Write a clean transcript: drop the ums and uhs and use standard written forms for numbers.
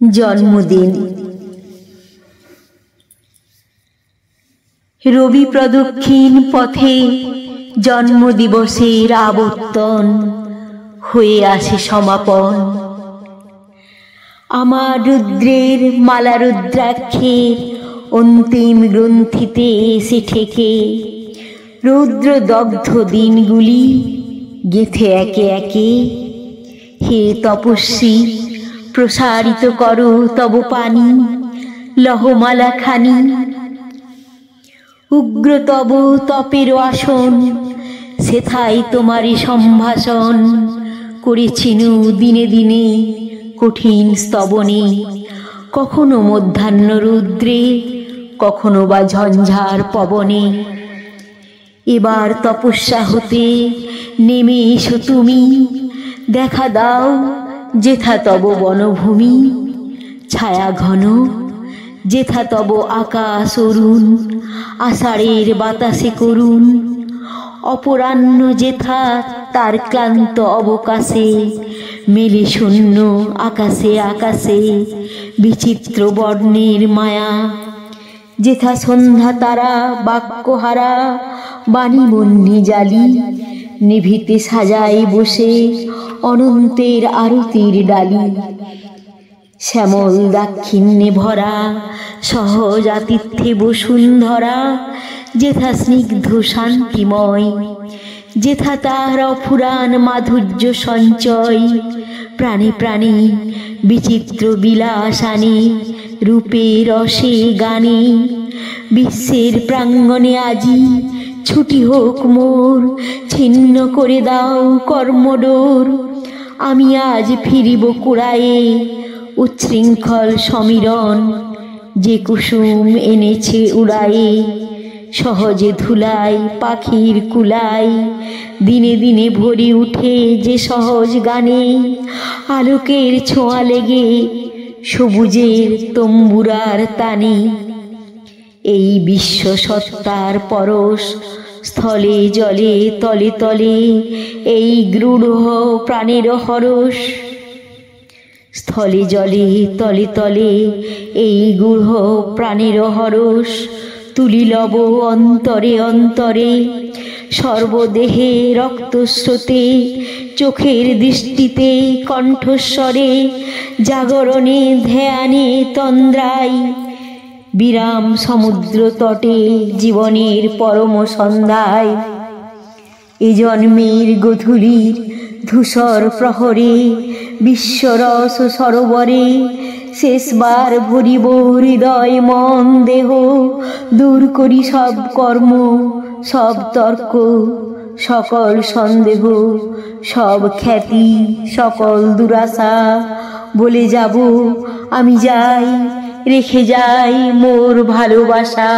জন্মদিন। রবি প্রদক্ষিণ পথে জন্মদিবসের আবর্তন হয়ে আসে সমাপন। আমার রুদ্রের মালা রুদ্রাক্ষের অন্তিম গ্রন্থিতে এসে ঠেকে রুদ্র দগ্ধ দিনগুলি গেঁথে একে একে। হে তপস্বী, প্রসারিত করো তব পানি লহমালা খানি। উগ্র তব তপের আসন, সেথায় তোমারই সম্ভাষণ করেছিনু দিনে দিনে কঠিন স্তবনে। কখনো মধ্যাহ্ন রুদ্রে, কখনো বা ঝঞ্ঝার পবনে। এবার তপস্যা হতে নেমে এসো তুমি, দেখা দাও যেথা তব বনভূমি ছায়া ঘন, যেথা তব আকাশ অরুণ আষাঢ়ের বাতাসে করুণ। অপরাহ্ন যেথা তার ক্লান্ত অবকাশে মেলে শূন্য আকাশে আকাশে বিচিত্র বর্ণের মায়া। যেথা সন্ধ্যা তারা বাক্যহারা বাণী বন্যি জালি নিভিতে সাজায় বসে অনন্তের আরতির ডালি। শ্যামল দাক্ষিণ্যে ভরা সহজ আতিথ্যে বসুন্ধরা, যেথা স্নিগ্ধ শান্তিময়, যেথা তার অফুরান মাধুর্য সঞ্চয়। প্রাণে প্রাণে বিচিত্র বিলাস আনে রূপে রসে গানে। বিশ্বের প্রাঙ্গণে আজি ছুটি হোক মোর, ছিন্ন করে দাও কর্মডোর। আমি আজ ফিরিব কুড়ায়ে উচ্ছৃঙ্খল সমীরণ, যে কুসুম এনেছে উড়ায়ে সহজে ধুলাই পাখির কুলাই। দিনে দিনে ভরি উঠে যে সহজ গানে, আলোকের ছোঁয়া লেগে সবুজের তম্বুরার তানে। এই বিশ্ব সত্তার পরশ স্থলে জলে তলে তলে, এই গূঢ় প্রাণের হরষ। স্থলে জলে তলে তলে এই গূঢ় প্রাণের হরষ, তুলি লব অন্তরে অন্তরে সর্বদেহে রক্তস্রোতে। চোখের দৃষ্টিতে কণ্ঠস্বরে জাগরণে ধ্যানে তন্দ্রায়। বিরাম সমুদ্র তটে জীবনের পরম সন্ধ্যায়। এ জন্মের গধূলির ধূসর প্রহরে বিশ্বরস সরোবরে শেষবার ভরিব হৃদয় মন দেহ। দূর করি সব কর্ম সব তর্ক সকল সন্দেহ সব খ্যাতি সকল দুরাশা। বলে যাব আমি যাই, রেখে যাই মোর ভালোবাসা।